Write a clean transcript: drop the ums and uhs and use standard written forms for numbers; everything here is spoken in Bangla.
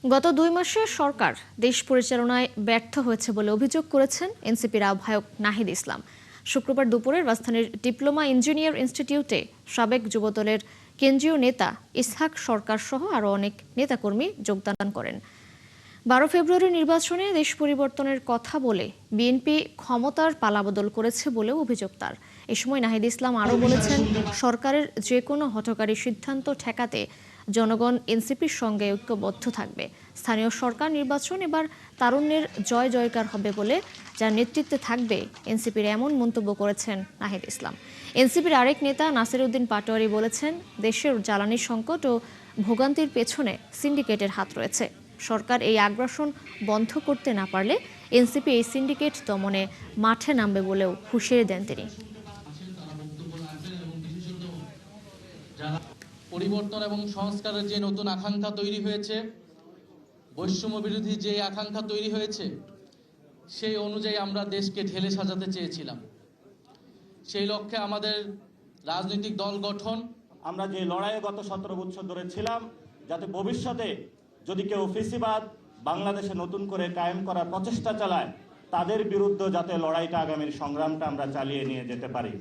গত ২ মাসে সরকার দেশ পরিচালনায় ব্যর্থ হয়েছে বলে অভিযোগ করেছেন এনসিপির আহ্বায়ক নাহিদ ইসলাম। শুক্রবার দুপুরে রাজধানীর ডিপ্লোমা ইঞ্জিনিয়ার ইনস্টিটিউটে সাবেক যুবদলের কেন্দ্রীয় নেতা ইসহাক সরকার সহ আরও অনেক নেতাকর্মী যোগদান করেন। ১২ ফেব্রুয়ারি নির্বাচনে দেশ পরিবর্তনের কথা বলে বিএনপি ক্ষমতার পালাবদল করেছে বলেও অভিযোগ তার। এ সময় নাহিদ ইসলাম আরও বলেছেন, সরকারের যে কোনো হঠকারী সিদ্ধান্ত ঠেকাতে জনগণ এনসিপির সঙ্গে ঐক্যবদ্ধ থাকবে। স্থানীয় সরকার নির্বাচন এবার তারুণ্যের জয় জয়কার হবে বলে যার নেতৃত্বে থাকবে এনসিপির এমন মন্তব্য করেছেন নাহিদ ইসলাম। এনসিপির আরেক নেতা নাসির উদ্দিন পাটোয়ারি বলেছেন, দেশের জ্বালানি সংকট ও ভোগান্তির পেছনে সিন্ডিকেটের হাত রয়েছে। সরকার এই আগ্রাসন বন্ধ করতে না পারলে এনসিপি এই সিন্ডিকেট দমনে মাঠে নামবে বলেও হুঁশিয়ারি দেন তিনি। পরিবর্তন এবং সংস্কারের যে নতুন আকাঙ্ক্ষা তৈরি হয়েছে, বৈষম্য বিরোধী যে আকাঙ্ক্ষা তৈরি হয়েছে, সেই অনুযায়ী আমরা দেশকে ঢেলে সাজাতে চেয়েছিলাম। সেই লক্ষ্যে আমাদের রাজনৈতিক দল গঠন, আমরা যে লড়াইয়ে গত 17 বছর ধরে ছিলাম, যাতে ভবিষ্যতে যদি কেউ ফেসিবাদ বাংলাদেশে নতুন করে কায়েম করার প্রচেষ্টা চালায়, তাদের বিরুদ্ধে যাতে লড়াইটা আগামীর সংগ্রামটা আমরা চালিয়ে নিয়ে যেতে পারি।